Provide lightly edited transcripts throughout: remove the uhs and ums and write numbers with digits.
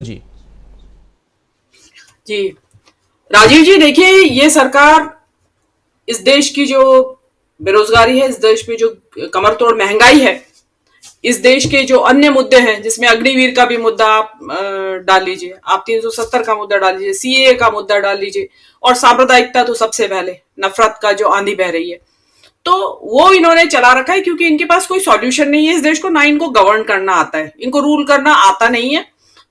जी। जी, राजीव जी, देखिए, ये सरकार इस देश की जो बेरोजगारी है, इस देश में जो कमर तोड़ महंगाई है, इस देश के जो अन्य मुद्दे हैं, जिसमें अग्निवीर का भी मुद्दा आप डाल लीजिए, आप 370 का मुद्दा डाल लीजिए, सीए का मुद्दा डाल लीजिए, और सांप्रदायिकता तो सबसे पहले, नफरत का जो आंधी बह रही है, तो वो इन्होंने चला रखा है, क्योंकि इनके पास कोई सॉल्यूशन नहीं है इस देश को, ना इनको गवर्न करना आता है, इनको रूल करना आता नहीं है।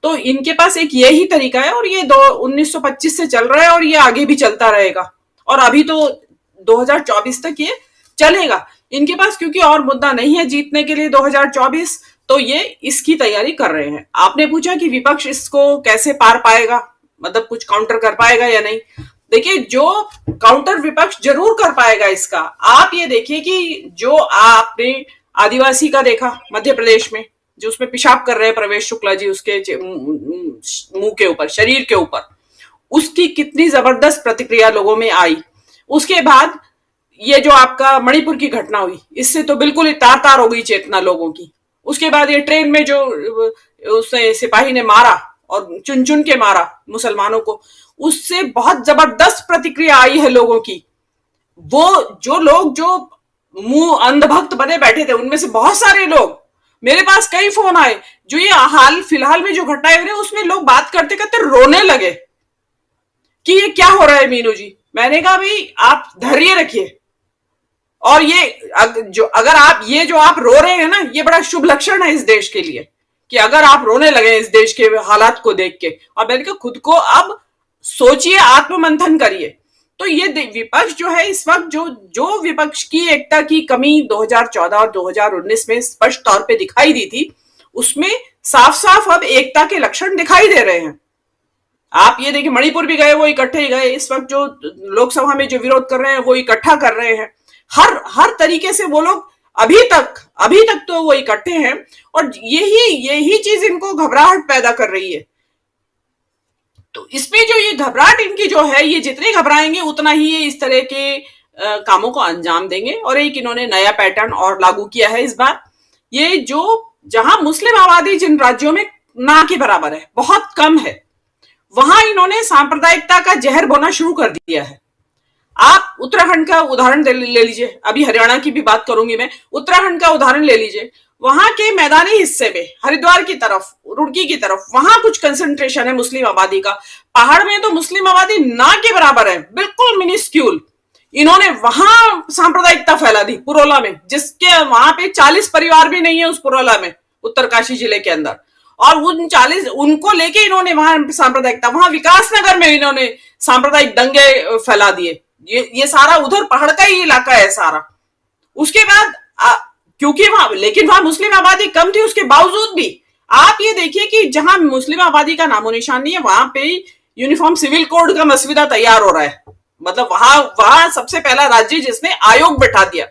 तो इनके पास एक यही तरीका है, और ये 1925 से चल रहा है, और ये आगे भी चलता रहेगा, और अभी तो 2024 तक ये चलेगा इनके पास, क्योंकि और मुद्दा नहीं है जीतने के लिए 2024। तो ये इसकी तैयारी कर रहे हैं। आपने पूछा कि विपक्ष इसको कैसे पार पाएगा, मतलब कुछ काउंटर कर पाएगा या नहीं। देखिए, जो काउंटर विपक्ष जरूर कर पाएगा इसका, आप ये देखिए कि जो आपने आदिवासी का देखा मध्य प्रदेश में, जो उसमें पेशाब कर रहे हैं प्रवेश शुक्ला जी, उसके मुंह के ऊपर, शरीर के ऊपर, उसकी कितनी जबरदस्त प्रतिक्रिया लोगों में आई। उसके बाद ये जो आपका मणिपुर की घटना हुई, इससे तो बिल्कुल ही तार तार हो गई चेतना लोगों की। उसके बाद ये ट्रेन में जो उसने सिपाही ने मारा और चुन चुन के मारा मुसलमानों को, उससे बहुत जबरदस्त प्रतिक्रिया आई है लोगों की। वो जो लोग जो मुंह अंधभक्त बने बैठे थे, उनमें से बहुत सारे लोग, मेरे पास कई फोन आए, जो ये हाल फिलहाल में जो घटनाएं हो रही, उसमें लोग बात करते करते रोने लगे कि ये क्या हो रहा है मीनू जी। मैंने कहा, भाई आप धैर्य रखिए, और ये जो अगर आप ये जो आप रो रहे हैं ना, ये बड़ा शुभ लक्षण है इस देश के लिए, कि अगर आप रोने लगे इस देश के हालात को देख के। और मैंने कहा, खुद को अब सोचिए, आत्ममंथन करिए। तो ये विपक्ष जो है इस वक्त, जो जो विपक्ष की एकता की कमी 2014 और 2019 में स्पष्ट तौर पे दिखाई दी थी, उसमें साफ साफ अब एकता के लक्षण दिखाई दे रहे हैं। आप ये देखिए, मणिपुर भी गए, वो इकट्ठे ही गए। इस वक्त जो लोकसभा में जो विरोध कर रहे हैं, वो इकट्ठा कर रहे हैं। हर तरीके से वो लोग अभी तक तो वो इकट्ठे हैं, और यही यही चीज इनको घबराहट पैदा कर रही है। तो इसमें जो ये घबराहट इनकी जो है, ये जितने घबराएंगे उतना ही ये इस तरह के कामों को अंजाम देंगे। और एक इन्होंने नया पैटर्न और लागू किया है इस बार, ये जो जहां मुस्लिम आबादी जिन राज्यों में ना के बराबर है, बहुत कम है, वहां इन्होंने सांप्रदायिकता का जहर बोना शुरू कर दिया है। आप उत्तराखंड का उदाहरण ले लीजिए, अभी हरियाणा की भी बात करूंगी मैं, उत्तराखंड का उदाहरण ले लीजिए। वहां के मैदानी हिस्से में, हरिद्वार की तरफ, रुड़की की तरफ, वहां कुछ कंसंट्रेशन है मुस्लिम आबादी का। पहाड़ में तो मुस्लिम आबादी ना के बराबर है, बिल्कुल मिनिस्क्यूल। इन्होंने वहां सांप्रदायिकता फैला दी पुरोला में, जिसके वहां पे 40 परिवार भी नहीं है उस पुरोला में, उत्तरकाशी जिले के अंदर। और उन 40 उनको लेके इन्होंने वहां सांप्रदायिकता, वहां विकासनगर में इन्होंने सांप्रदायिक दंगे फैला दिए। ये सारा उधर पहाड़ का ही इलाका है सारा। उसके बाद क्योंकि वहां, लेकिन वहां मुस्लिम आबादी कम थी, उसके बावजूद भी आप ये देखिए कि जहां मुस्लिम आबादी का नामो निशान नहीं है, वहां पे यूनिफॉर्म सिविल कोड का मसविदा तैयार हो रहा है। मतलब वहां वहां सबसे पहला राज्य जिसने आयोग बैठा दिया।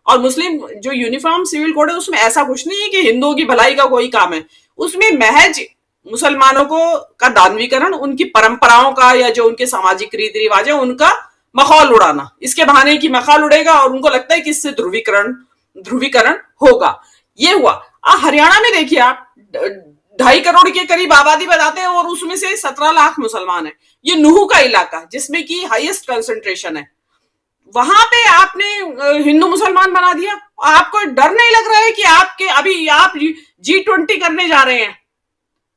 और मुस्लिम जो यूनिफॉर्म सिविल कोड है, उसमें ऐसा कुछ नहीं है कि हिंदुओं की भलाई का कोई काम है, उसमें महज मुसलमानों को का दानवीकरण, उनकी परंपराओं का या जो उनके सामाजिक रीति रिवाज है उनका मखौल उड़ाना। इसके बहाने की मखौल उड़ेगा और उनको लगता है कि इससे ध्रुवीकरण होगा। ये हुआ। हरियाणा में देखिए आप, 2.5 करोड़ के करीब आबादी बताते हैं, और उसमें से 17 लाख मुसलमान है। ये नूह का इलाका जिसमें की हाईएस्ट कंसंट्रेशन है, वहां पे आपने हिंदू मुसलमान बना दिया। आपको डर नहीं लग रहा है कि आपके अभी आप G20 करने जा रहे हैं,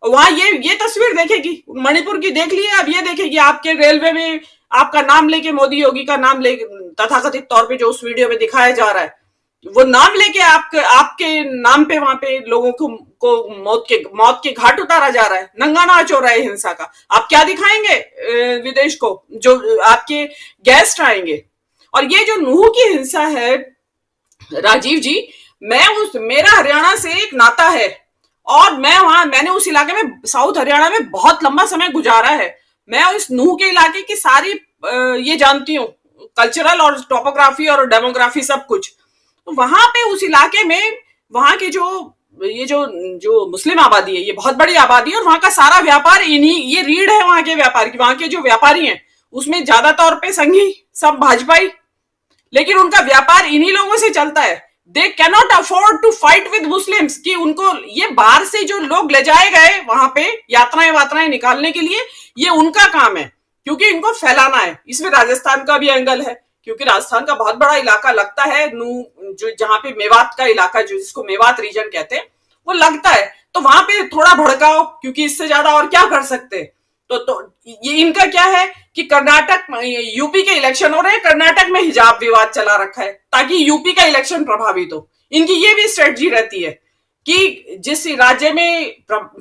वहां ये तस्वीर देखेगी, मणिपुर की देख लिए, अब ये देखेगी आपके रेलवे में आपका नाम लेके, मोदी योगी का नाम ले, तथाकथित तौर पे जो उस वीडियो में दिखाया जा रहा है, वो नाम लेके आपके नाम पे वहां पे लोगों को मौत के घाट उतारा जा रहा है। नंगा नाच हो रहा है हिंसा का। आप क्या दिखाएंगे विदेश को, जो आपके गेस्ट आएंगे। और ये जो नूह की हिंसा है राजीव जी, मेरा हरियाणा से एक नाता है, और मैंने उस इलाके में, साउथ हरियाणा में बहुत लंबा समय गुजारा है। मैं इस नूह के इलाके की सारी ये जानती हूँ, कल्चरल और टोपोग्राफी और डेमोग्राफी सब कुछ। तो वहां पे उस इलाके में, वहां के जो मुस्लिम आबादी है, ये बहुत बड़ी आबादी है, और वहां का सारा व्यापार ये रीढ़ है वहां के व्यापार की। वहां के जो व्यापारी हैं उसमें ज्यादा तौर पे संघी, सब भाजपाई, लेकिन उनका व्यापार इन्हीं लोगों से चलता है। They cannot afford to fight with Muslims, कि उनको ये बाहर से जो लोग ले जाए गए वहां पे यात्राएं वात्राएं निकालने के लिए, ये उनका काम है, क्योंकि इनको फैलाना है। इसमें राजस्थान का भी एंगल है, क्योंकि राजस्थान का बहुत बड़ा इलाका लगता है, जो जहां पे मेवात का इलाका, जो जिसको मेवात रीजन कहते हैं, वो लगता है। तो वहां पे थोड़ा भड़काओ, क्योंकि इससे ज्यादा और क्या कर सकते हैं। तो ये इनका क्या है कि कर्नाटक, यूपी के इलेक्शन हो रहे हैं, कर्नाटक में हिजाब विवाद चला रखा है ताकि यूपी का इलेक्शन प्रभावित हो। इनकी ये भी स्ट्रेटजी रहती है कि जिस राज्य में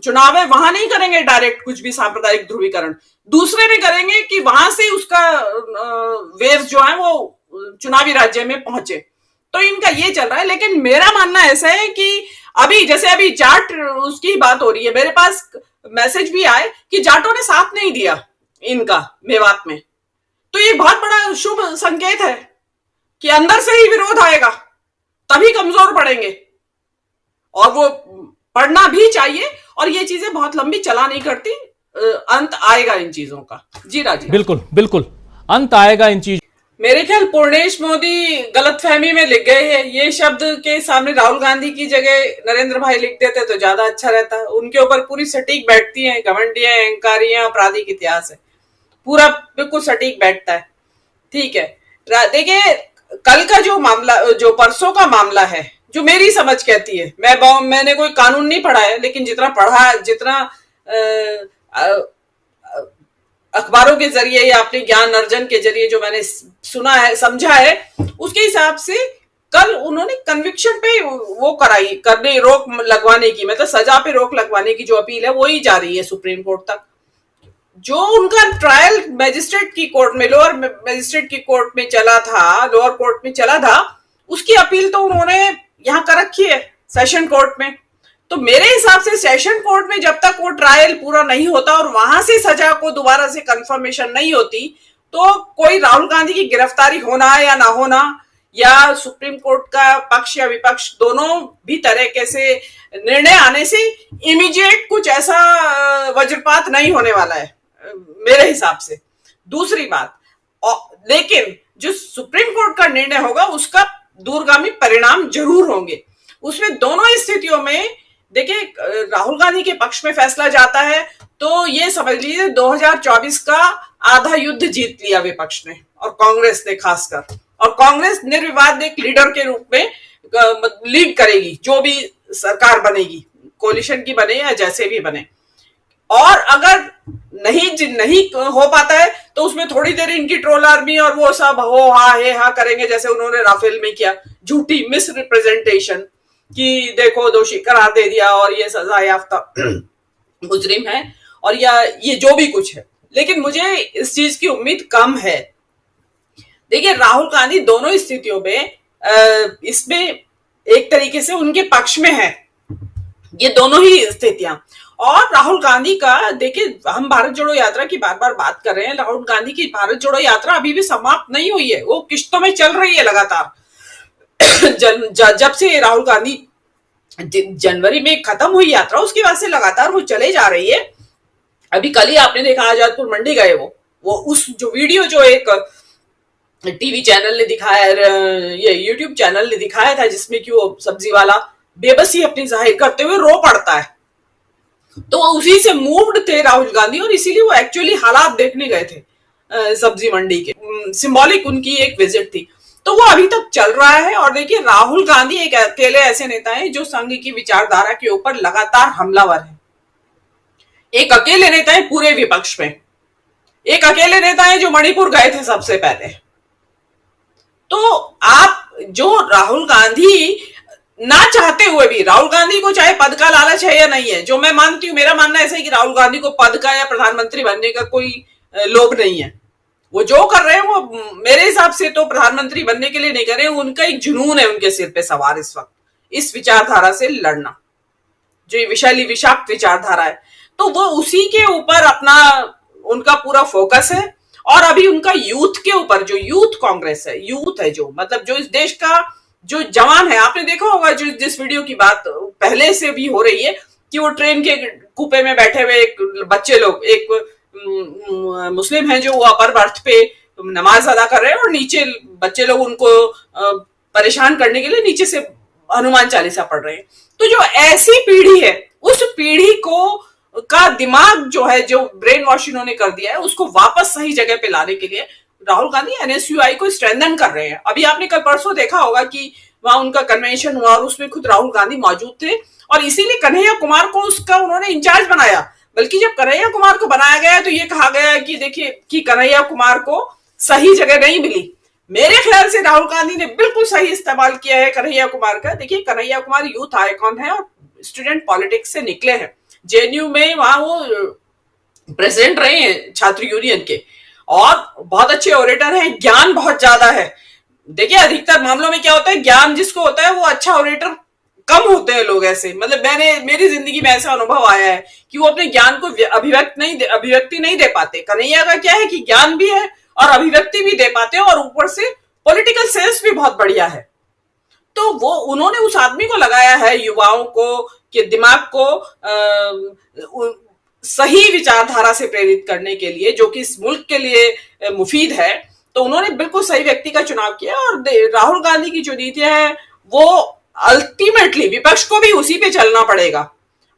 चुनाव है वहां नहीं करेंगे डायरेक्ट कुछ भी सांप्रदायिक ध्रुवीकरण, दूसरे में करेंगे कि वहां से उसका वेव जो है वो चुनावी राज्य में पहुंचे। तो इनका ये चल रहा है। लेकिन मेरा मानना ऐसा है कि अभी जैसे अभी जाट उसकी बात हो रही है, मेरे पास मैसेज भी आए कि जाटों ने साथ नहीं दिया इनका मेवात में। तो ये बहुत बड़ा शुभ संकेत है कि अंदर से ही विरोध आएगा, तभी कमजोर पड़ेंगे। और वो पढ़ना भी चाहिए, और ये चीजें बहुत लंबी चला नहीं करती, अंत आएगा इन चीजों का। जी राजीव। बिल्कुल बिल्कुल, अंत आएगा इन चीज। मेरे ख्याल पूर्णेश मोदी गलतफहमी में लिख गए हैं। ये शब्द के सामने राहुल गांधी की जगह नरेंद्र भाई लिख देते तो ज्यादा अच्छा रहता। उनके ऊपर पूरी सटीक बैठती है, घमंडियां, अहंकारियां, आपराधिक इतिहास है, पूरा बिल्कुल सटीक बैठता है। ठीक है, देखिए कल का जो मामला, जो परसों का मामला है, जो मेरी समझ कहती है, मैंने कोई कानून नहीं पढ़ा है, लेकिन जितना पढ़ा, जितना अखबारों के जरिए या अपने ज्ञान अर्जन के जरिए जो मैंने सुना है, समझा है, उसके हिसाब से कल उन्होंने कन्विक्शन पे वो कराई, करने रोक लगवाने की, मतलब सजा पे रोक लगवाने की जो अपील है वो ही जा रही है सुप्रीम कोर्ट तक। जो उनका ट्रायल मैजिस्ट्रेट की कोर्ट में, लोअर मैजिस्ट्रेट की कोर्ट में चला था, लोअर कोर्ट में चला था, उसकी अपील तो उन्होंने यहां कर रखी है सेशन कोर्ट में। तो मेरे हिसाब से सेशन कोर्ट में जब तक वो ट्रायल पूरा नहीं होता और वहां से सजा को दोबारा से कंफर्मेशन नहीं होती, तो कोई राहुल गांधी की गिरफ्तारी होना या ना होना, या सुप्रीम कोर्ट का पक्ष या विपक्ष दोनों भी तरह से निर्णय आने से इमीडिएट कुछ ऐसा वज्रपात नहीं होने वाला है मेरे हिसाब से। दूसरी बात, लेकिन जो सुप्रीम कोर्ट का निर्णय होगा उसका दूरगामी परिणाम जरूर होंगे। उसमें दोनों स्थितियों में देखिए, राहुल गांधी के पक्ष में फैसला जाता है तो ये समझ लीजिए 2024 का आधा युद्ध जीत लिया विपक्ष ने और कांग्रेस ने खासकर, और कांग्रेस निर्विवाद एक लीडर के रूप में लीड करेगी, जो भी सरकार बनेगी, कोलिशन की बने या जैसे भी बने। और अगर नहीं हो पाता है तो उसमें थोड़ी देर इनकी ट्रोल आर्मी और वो सब हो हा हे हा करेंगे, जैसे उन्होंने राफेल में किया, झूठी मिस रिप्रेजेंटेशन कि देखो दोषी करार दे दिया और ये सजा याफ्ता मुजरिम है, और या ये जो भी कुछ है। लेकिन मुझे इस चीज की उम्मीद कम है। देखिए, राहुल गांधी दोनों स्थितियों में इसमें एक तरीके से उनके पक्ष में है, ये दोनों ही स्थितियां। और राहुल गांधी का देखिए, हम भारत जोड़ो यात्रा की बार बार बात कर रहे हैं, राहुल गांधी की भारत जोड़ो यात्रा अभी भी समाप्त नहीं हुई है, वो किश्तों में चल रही है लगातार। जब से राहुल गांधी जनवरी में खत्म हुई यात्रा, उसके बाद से लगातार वो चले जा रही है। अभी कल ही आपने देखा आजादपुर मंडी गए वो उस जो वीडियो जो एक टीवी चैनल ने दिखाया, ये यूट्यूब चैनल ने दिखाया था, जिसमें कि वो सब्जी वाला बेबसी अपनी जाहिर करते हुए रो पड़ता है, तो उसी से मूव्ड थे राहुल गांधी, और इसीलिए वो एक्चुअली हालात देखने गए थे सब्जी मंडी के। सिंबॉलिक उनकी एक विजिट थी, तो वो अभी तक चल रहा है। और देखिए, राहुल गांधी एक अकेले ऐसे नेता हैं जो संघ की विचारधारा के ऊपर लगातार हमलावर है। एक अकेले नेता है पूरे विपक्ष में, एक अकेले नेता है जो मणिपुर गए थे सबसे पहले। तो आप जो राहुल गांधी ना चाहते हुए भी, राहुल गांधी को चाहे पद का लालच है या नहीं है, जो मैं मानती हूं, मेरा मानना ऐसा है कि राहुल गांधी को पद का या प्रधानमंत्री बनने का कोई लोभ नहीं है। वो जो कर रहे हैं वो मेरे हिसाब से तो प्रधानमंत्री बनने के लिए नहीं कर रहे हैं, उनका एक जुनून है उनके सिर पे सवार इस वक्त, इस विचारधारा से लड़ना, जो विशाली विषाक्त विचारधारा है। तो वो उसी के ऊपर अपना उनका पूरा फोकस है। और अभी उनका यूथ के ऊपर, जो यूथ कांग्रेस है, यूथ है जो, मतलब जो इस देश का जो जवान है, आपने देखा होगा जो जिस वीडियो की बात पहले से भी हो रही है कि वो ट्रेन के कूपे में बैठे हुए एक बच्चे लोग, एक मुस्लिम है जो वो अपर बर्थ पे नमाज अदा कर रहे हैं, और नीचे बच्चे लोग उनको परेशान करने के लिए नीचे से हनुमान चालीसा पढ़ रहे हैं। तो जो ऐसी पीढ़ी है, उस पीढ़ी को का दिमाग जो है, जो ब्रेन वॉश इन्होंने कर दिया है, उसको वापस सही जगह पे लाने के लिए राहुल गांधी एनएसयूआई को स्ट्रेंथन कर रहे हैं। अभी आपने कल परसों देखा होगा कि वहां उनका कन्वेंशन हुआ और उसमें खुद राहुल गांधी मौजूद थे, और इसीलिए कन्हैया कुमार को उसका उन्होंने इंचार्ज बनाया। बल्कि जब कन्हैया कुमार को बनाया गया तो ये कहा गया कि देखिए कि कन्हैया कुमार को सही जगह नहीं मिली। मेरे ख्याल से राहुल गांधी ने बिल्कुल सही इस्तेमाल किया है कन्हैया कुमार का। देखिए कन्हैया कुमार यूथ आइकॉन है और स्टूडेंट पॉलिटिक्स से निकले हैं। जेएनयू में वहां वो प्रेसिडेंट रहे हैं छात्र यूनियन के, और बहुत अच्छे ओरेटर हैं, ज्ञान बहुत ज्यादा है। देखिए अधिकतर मामलों में क्या होता है, ज्ञान जिसको होता है वो अच्छा ओरेटर कम होते हैं लोग ऐसे। मतलब मेरी जिंदगी में ऐसा अनुभव आया है कि वो अपने ज्ञान को अभिव्यक्ति नहीं दे पाते। कन्हैया का क्या है कि ज्ञान भी है और अभिव्यक्ति भी दे पाते हैं, और ऊपर से पॉलिटिकल सेंस भी बहुत बढ़िया है। तो वो उन्होंने उस आदमी को लगाया है, युवाओं को के दिमाग को सही विचारधारा से प्रेरित करने के लिए, जो कि इस मुल्क के लिए मुफीद है। तो उन्होंने बिल्कुल सही व्यक्ति का चुनाव किया, और राहुल गांधी की जो नीतियां हैं वो अल्टीमेटली विपक्ष को भी उसी पे चलना पड़ेगा,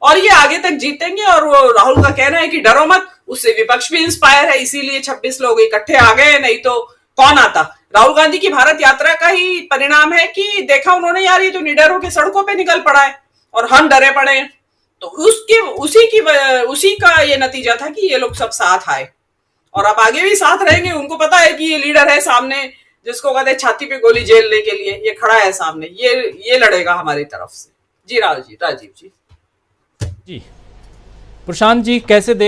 और ये आगे तक जीतेंगे। और वो राहुल का कहना है कि डरो मत, उससे विपक्ष भी इंस्पायर है, इसीलिए 26 लोग इकट्ठे आ गए, नहीं तो कौन आता। राहुल गांधी की भारत यात्रा का ही परिणाम है कि देखा उन्होंने, यार ये तो निडर होकर सड़कों पे निकल पड़ा है और हम डरे पड़े हैं। तो उसी का ये नतीजा था कि ये लोग सब साथ आए, और अब आगे भी साथ रहेंगे। उनको पता है कि ये लीडर है सामने, जिसको कहते हैं छाती पे गोली झेलने के लिए, ये खड़ा है सामने, ये लड़ेगा हमारी तरफ से। जी राजीव जी। जी प्रशांत जी, कैसे देख